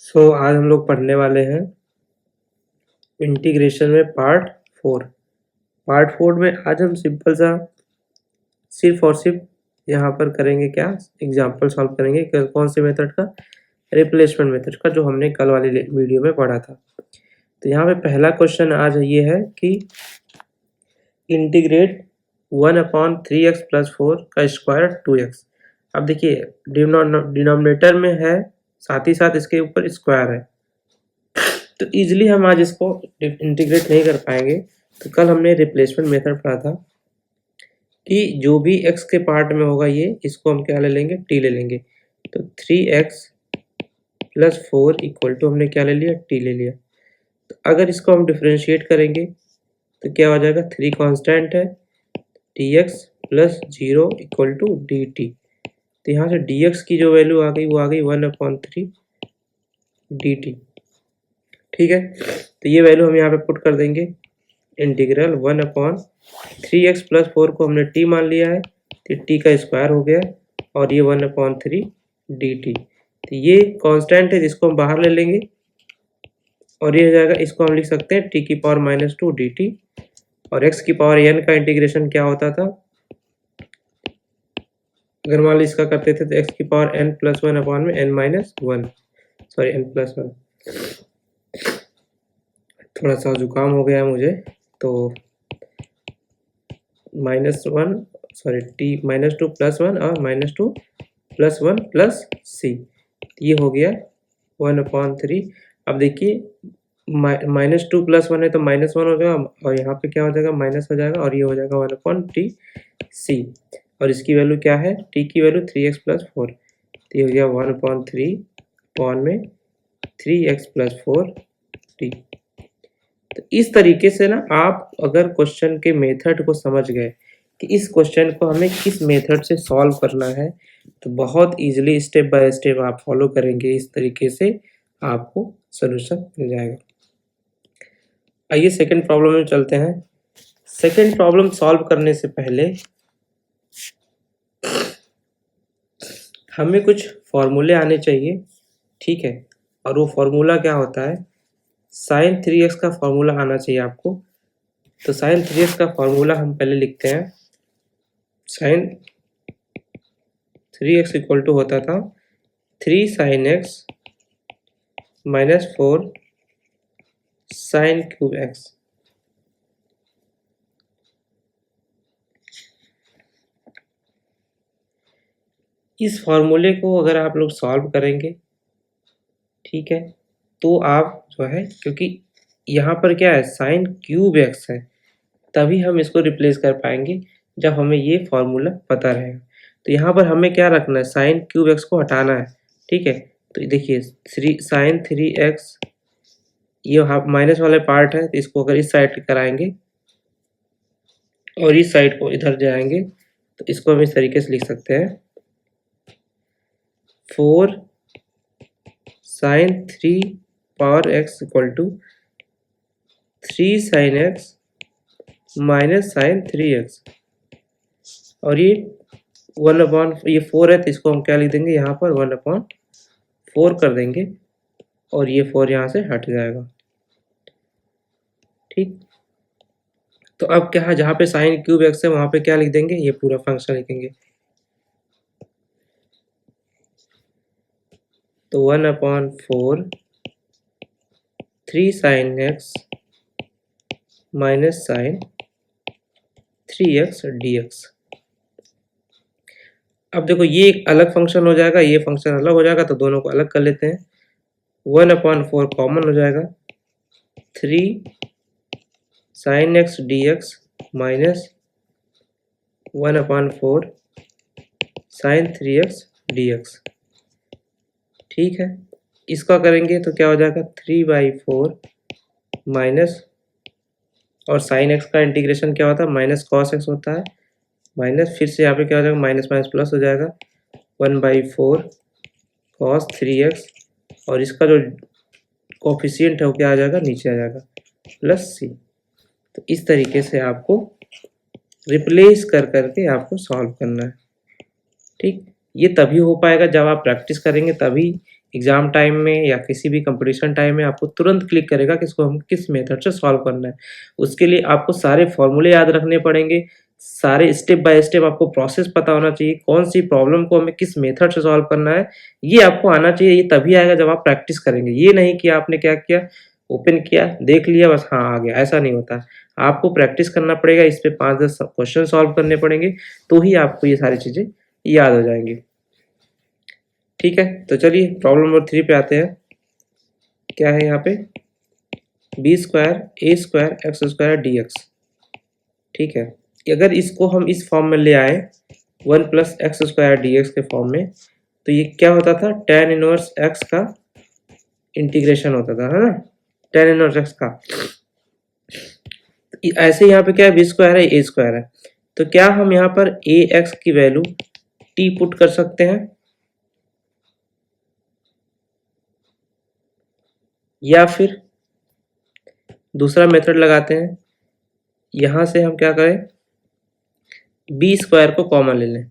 आज हम लोग पढ़ने वाले हैं इंटीग्रेशन में पार्ट फोर में आज हम सिंपल सा सिर्फ और सिर्फ यहाँ पर करेंगे क्या, एग्जाम्पल सॉल्व करेंगे। कौन से मेथड का? रिप्लेसमेंट मेथड का, जो हमने कल वाली वीडियो में पढ़ा था। तो यहाँ पे पहला क्वेश्चन आज ये है कि इंटीग्रेट 1/3x + 4 का स्क्वायर 2x। अब देखिए डिनोमिनेटर में है, साथ ही साथ इसके ऊपर स्क्वायर है, तो इजीली हम आज इसको इंटीग्रेट नहीं कर पाएंगे। तो कल हमने रिप्लेसमेंट मेथड पढ़ा था कि जो भी x के पार्ट में होगा ये, इसको हम क्या ले लेंगे, t ले लेंगे। तो 3x + 4 = हमने क्या ले लिया, t ले लिया। तो अगर इसको हम डिफ्रेंशिएट करेंगे तो क्या हो जाएगा, 3 कांस्टेंट है, dx + 0 = dt। तो यहाँ से dx की जो वैल्यू आ गई वो आ गई 1/3 dt। ठीक है, तो ये वैल्यू हम यहाँ पे पुट कर देंगे। इंटीग्रल 1/3x + 4 को हमने t मान लिया है, तो t का स्क्वायर हो गया और ये 1/3 dt। तो ये कांस्टेंट है जिसको हम बाहर ले लेंगे और ये हो जाएगा, इसको हम लिख सकते हैं t⁻² dt। और x की पावर n का इंटीग्रेशन क्या होता था, अगर मान लो इसका करते थे तो x की पावर n+1/n-1, सॉरी n+1। थोड़ा सा जुकाम हो गया है मुझे, तो -1 सॉरी t-2 + 1 और -2 + 1 + c, ये हो गया 1/3। अब देखिए -2 + 1 है तो -1 हो जाएगा और यहाँ पे क्या हो जाएगा, माइनस हो जाएगा और ये हो जाएगा 1/3c। और इसकी वैल्यू क्या है, t की वैल्यू 3x + 4, तो ये हो गया 1/3 3x + 4t। तो इस तरीके से ना, आप अगर क्वेश्चन के मेथड को समझ गए कि इस क्वेश्चन को हमें किस मेथड से सॉल्व करना है, तो बहुत इजीली स्टेप बाय स्टेप आप फॉलो करेंगे, इस तरीके से आपको सॉल्यूशन मिल जाएगा। आइए सेकंड प्रॉब्लम में चलते हैं। सेकंड प्रॉब्लम सॉल्व करने से पहले हमें कुछ फॉर्मूले आने चाहिए, ठीक है। और वो फॉर्मूला क्या होता है, sin 3x का फॉर्मूला आना चाहिए आपको। तो sin 3x का फॉर्मूला हम पहले लिखते हैं। sin 3x = होता था 3 sin x - 4 sin³ x। इस फॉर्मूले को अगर आप लोग सॉल्व करेंगे, ठीक है, तो आप जो है, क्योंकि यहाँ पर क्या है, sin³ x है, तभी हम इसको रिप्लेस कर पाएंगे जब हमें ये फॉर्मूला पता रहेगा। तो यहाँ पर हमें क्या रखना है, sin³ x को हटाना है, ठीक है। तो देखिए sin 3x, ये माइनस वाले पार्ट है, तो इसको अगर इस साइड कराएंगे और इस साइड को इधर जाएंगे तो इसको हम इस तरीके से लिख सकते हैं, 4 sin 3x = 3 sin x - sin 3x। और ये 4 है, तो इसको हम क्या लिख देंगे, यहाँ पर 1/4 कर देंगे और ये 4 यहाँ से हट जाएगा, ठीक। तो अब क्या है, जहाँ पे sin³ x है वहाँ पे क्या लिख देंगे, ये पूरा फंक्शन लिखेंगे। तो 1/4 3 sin x - sin 3x dx। अब देखो ये एक अलग फंक्शन हो जाएगा, ये फंक्शन अलग हो जाएगा, तो दोनों को अलग कर लेते हैं। 1/4 कॉमन हो जाएगा, 3 sin x dx minus 1/4 sin 3x dx, ठीक है। इसका करेंगे तो क्या हो जाएगा, 3/4 माइनस, और sin x का इंटीग्रेशन क्या होता है, माइनस cos x होता है, माइनस फिर से यहाँ पे क्या हो जाएगा, माइनस माइनस प्लस हो जाएगा, 1/4 cos 3x, और इसका जो कोफिशिएंट है वो क्या आ जाएगा, नीचे आ जाएगा, +c। तो इस तरीके से आपको रिप्लेस कर करके आपको सॉल्व करना है, ठीक। ये तभी हो पाएगा जब आप प्रैक्टिस करेंगे, तभी एग्जाम टाइम में या किसी भी कंपटीशन टाइम में आपको तुरंत क्लिक करेगा कि इसको हम किस मेथड से सॉल्व करना है। उसके लिए आपको सारे फॉर्मूले याद रखने पड़ेंगे, सारे स्टेप बाय स्टेप आपको प्रोसेस पता होना चाहिए, कौन सी प्रॉब्लम को हमें किस मेथड से सॉल्व करना है ये आपको आना चाहिए। ये तभी आएगा जब आप प्रैक्टिस करेंगे। ये नहीं कि आपने क्या किया, ओपन किया, देख लिया, बस हाँ आ गया, ऐसा नहीं होता। आपको प्रैक्टिस करना पड़ेगा, इस पे 5-10 क्वेश्चन सॉल्व करने पड़ेंगे, तो ही आपको ये सारी चीजें याद हो जाएंगी। ठीक है, तो चलिए प्रॉब्लम नंबर 3 पे आते हैं। क्या है यहाँ पे, B square A square X square D X. ठीक है, अगर इसको हम इस फॉर्म में ले आए 1 plus x square D x के फॉर्म में, तो ये क्या होता था, tan इनवर्स एक्स का इंटीग्रेशन होता था, है ना, tan इनवर्स एक्स का। ऐसे यहाँ पे क्या है, बी स्क्वायर है, ए स्क्वायर है, तो क्या हम यहाँ पर ए एक्स की वैल्यू टी पुट कर सकते हैं, या फिर दूसरा मेथड लगाते हैं, यहां से हम क्या करें, बी स्क्वायर को कॉमन ले लें।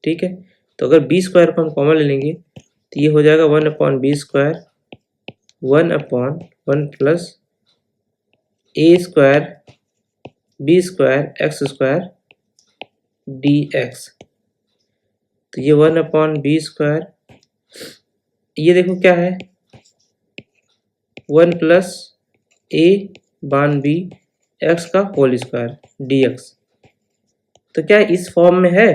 ठीक है, तो अगर बी स्क्वायर को हम कॉमन ले लेंगे तो ये हो जाएगा 1/b square 1/1 plus A square B square X square D X. तो ये 1/b स्क्वायर, ये देखो क्या है, 1 प्लस ए बान बी एक्स का होल स्क्वायर डी एक्स। तो क्या इस फॉर्म में है,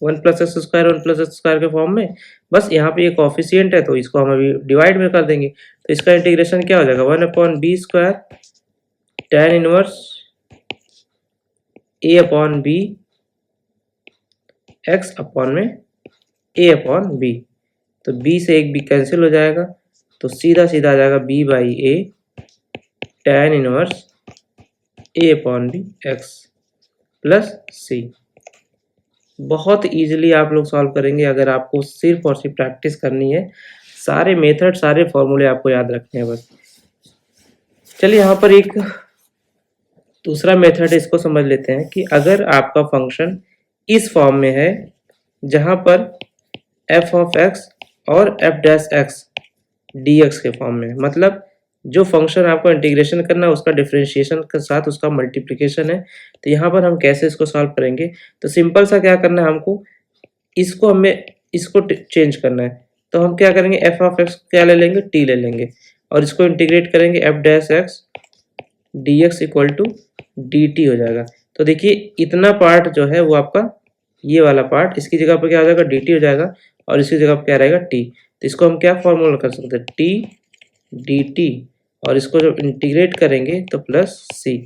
1 plus x square 1 plus x square के फॉर्म में, बस यहाँ पे एक कोफिशिएंट है तो इसको हम अभी डिवाइड में कर देंगे, तो इसका इंटीग्रेशन क्या हो जाएगा, 1/b square tan inverse a upon b x upon में a अपॉन b। तो b से एक b कैंसिल हो जाएगा, तो सीधा सीधा आ जाएगा b by a tan inverse a upon b x plus c। बहुत इजीली आप लोग सॉल्व करेंगे अगर आपको सिर्फ और सिर्फ प्रैक्टिस करनी है, सारे मेथड सारे फॉर्मूले आपको याद रखने हैं बस। चलिए यहाँ पर एक दूसरा मेथड है, इसको समझ लेते हैं कि अगर आपका फंक्शन इस फॉर्म में है जहां पर f ऑफ x और f डैश x dx के फॉर्म में, मतलब जो फंक्शन आपको इंटीग्रेशन करना है उसका डिफरेंशिएशन के साथ उसका मल्टीप्लिकेशन है, तो यहाँ पर हम कैसे इसको सॉल्व करेंगे, तो सिंपल सा क्या करना है हमको, इसको हमें इसको चेंज करना है, तो हम क्या करेंगे, f ऑफ x क्या ले लेंगे, t ले लेंगे, और इसको इंटीग्रेट करेंगे f dash x dx equal to dt हो जाएगा। तो देखिए इतना पार्ट जो है वो आपका ये वाला पार्ट, इसकी जगह पर क्या हो जाएगा, dt हो जाएगा, और इसकी जगह पर क्या रहेगा, t। तो इसको हम क्या फॉर्मूला कर सकते हैं, t dt, और इसको जब इंटीग्रेट करेंगे तो प्लस c।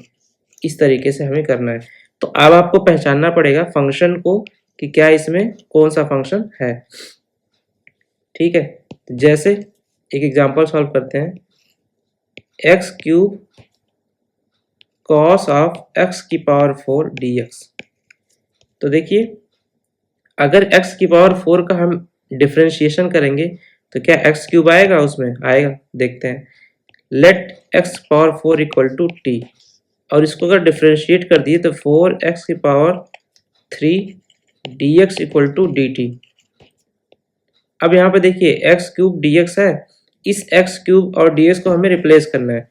इस तरीके से हमें करना है। तो अब आपको पहचानना पड़ेगा फंक्शन को कि क्या इसमें कौन सा फंक्शन है। ठीक है, तो जैसे एक एग्जांपल सॉल्व करते हैं, x cube cos of x की पावर 4 dx। तो देखिए अगर x की पावर 4 का हम डिफरेंशिएशन करेंगे तो क्या x क्यूब आएगा, उसमें आएगा, देखते हैं। Let x power 4 equal to t, और इसको अगर डिफरेंशिएट कर दिए तो 4x की power 3 dx equal to dt। अब यहाँ पे देखिए x क्यूब dx है, इस x क्यूब और dx को हमें रिप्लेस करना है,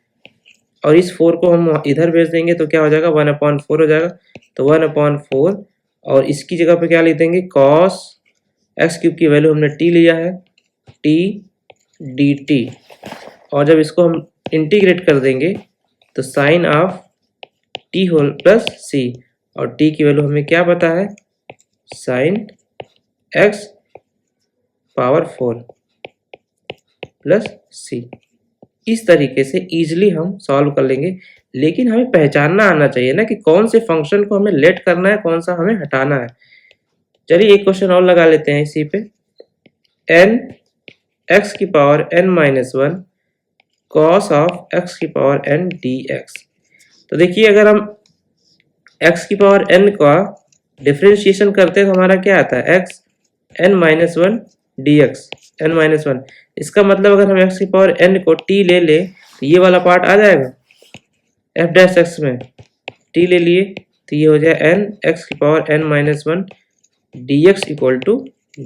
और इस 4 को हम इधर भेज देंगे तो क्या हो जाएगा, 1/4 हो जाएगा। तो 1/4, और इसकी जगह पे क्या लिख देंगे, cos x क्यूब की वैल्यू हमने t लिया है, t dt, और जब इसको हम इंटीग्रेट कर देंगे तो sine of t whole plus c, और t की वैल्यू हमें क्या पता है, sine x power 4 plus c। इस तरीके से इजीली हम सॉल्व कर लेंगे, लेकिन हमें पहचानना आना चाहिए ना कि कौन से फंक्शन को हमें लेट करना है, कौन सा हमें हटाना है। चलिए एक क्वेश्चन और लगा लेते हैं इसी पे, n x की power n-1 cos of x की पावर n dx। तो देखिए अगर हम x की पावर n का डिफरेंशिएशन करते हैं तो हमारा क्या आता है, x n-1 dx n-1। इसका मतलब अगर हम x की पावर n को t ले ले तो ये वाला पार्ट आ जाएगा, f डैश x में t ले लिए तो ये हो जाए n x की power n-1 dx equal to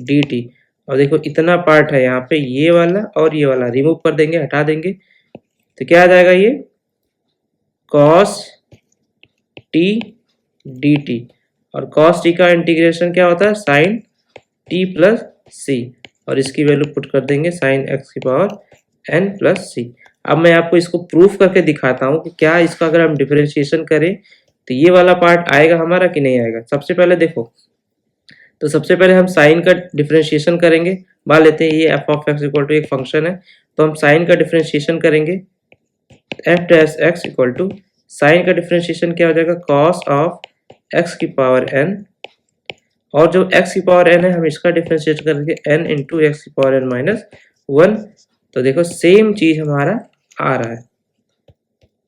dt, और देखो इतना पार्ट है यहाँ पे, ये वाला और ये वाला रिमूव कर देंगे, हटा देंगे, तो क्या आ जाएगा ये cos t dt। और cos t का इंटीग्रेशन क्या होता है sin t प्लस c, और इसकी वैल्यू पुट कर देंगे sin x की पावर n प्लस c। अब मैं आपको इसको प्रूफ करके दिखाता हूँ कि क्या इसका अगर हम डिफरेंशिएशन करें तो ये वाला पार्ट आएगा हमारा कि नहीं आएगा। सबसे पहले देखो, तो सबसे पहले हम साइन का डिफरेंशिएशन करेंगे। मान लेते हैं ये f of x equal to एक फंक्शन है, तो हम साइन का डिफरेंशिएशन करेंगे। F dash x equal to sine का डिफरेंशिएशन क्या हो जाएगा कॉस ऑफ एक्स की पावर एन, और जो एक्स की पावर एन है हम इसका डिफरेंशिएट करेंगे एन इंटू एक्स की पावर एन माइनस वन। तो देखो सेम चीज हमारा आ रहा है,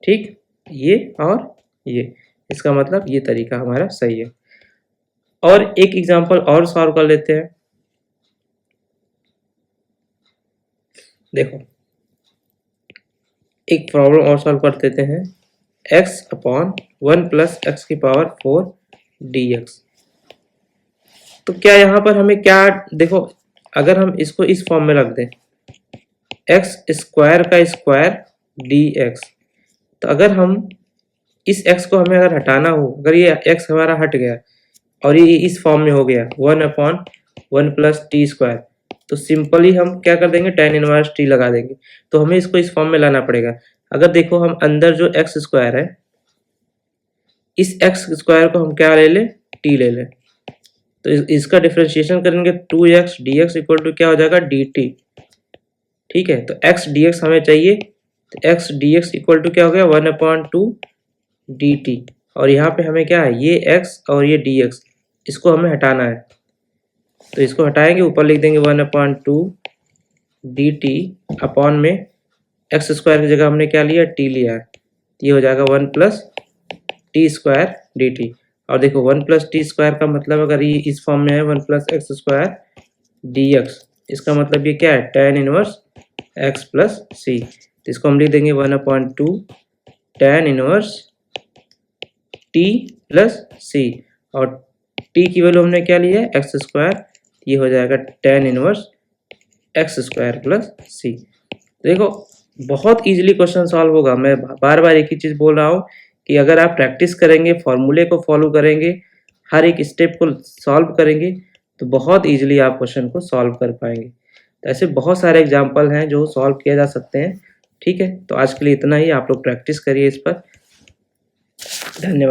ठीक, ये और ये, इसका मतलब ये तरीका हमारा सही है। और एक एग्जांपल और सॉल्व कर लेते हैं। देखो एक प्रॉब्लम और सॉल्व कर देते हैं, x अपॉन 1 प्लस एक्स की पावर 4 dx। तो क्या यहाँ पर हमें क्या, देखो अगर हम इसको इस फॉर्म में रख दें एक्स स्क्वायर का स्क्वायर dx, तो अगर हम इस x को हमें अगर हटाना हो, अगर ये x हमारा हट गया और ये इस फॉर्म में हो गया 1 अपॉन 1 प्लस टी स्क्वायर, तो सिंपली हम क्या कर देंगे tan इनवर्स t लगा देंगे। तो हमें इसको इस फॉर्म में लाना पड़ेगा। अगर देखो हम अंदर जो x स्क्वायर है, इस x स्क्वायर को हम क्या ले लें t ले लें, तो इसका डिफरेंशिएशन करेंगे 2x dx इक्वल टू क्या हो जाएगा dt। ठीक है, तो x dx हमें चाहिए, तो x dx इक्वल टू क्या हो गया 1 अपॉन 2 dt। और यहाँ पे हमें क्या है ये x और ये dx, इसको हमें हटाना है, तो इसको हटाएंगे, ऊपर लिख देंगे 1 अपॉन 2 dt अपॉन में एक्स स्क्वायर की जगह हमने क्या लिया t लिया है, ये हो जाएगा 1 प्लस टी स्क्वायर dt। और देखो 1 प्लस टी स्क्वायर का मतलब अगर ये इस फॉर्म में है 1 प्लस एक्स स्क्वायर dx, इसका मतलब ये क्या है tan inverse x plus c। तो इसको हम लिख देंगे 1 upon 2 tan inverse t plus c, और t की वैल्यू हमने क्या लिया है एक्स स्क्वायर, ये हो जाएगा tan inverse x square plus c। देखो बहुत इजीली क्वेश्चन सॉल्व होगा। मैं बार बार एक ही चीज बोल रहा हूँ कि अगर आप प्रैक्टिस करेंगे, फॉर्मूले को फॉलो करेंगे, हर एक स्टेप को सॉल्व करेंगे, तो बहुत इजीली आप क्वेश्चन को सॉल्व कर पाएंगे। तो ऐसे बहुत सारे एग्जांपल हैं जो सॉल्व किया जा सकते हैं। ठीक है, तो आज के लिए इतना ही, आप लोग प्रैक्टिस करिए इस पर। धन्यवाद।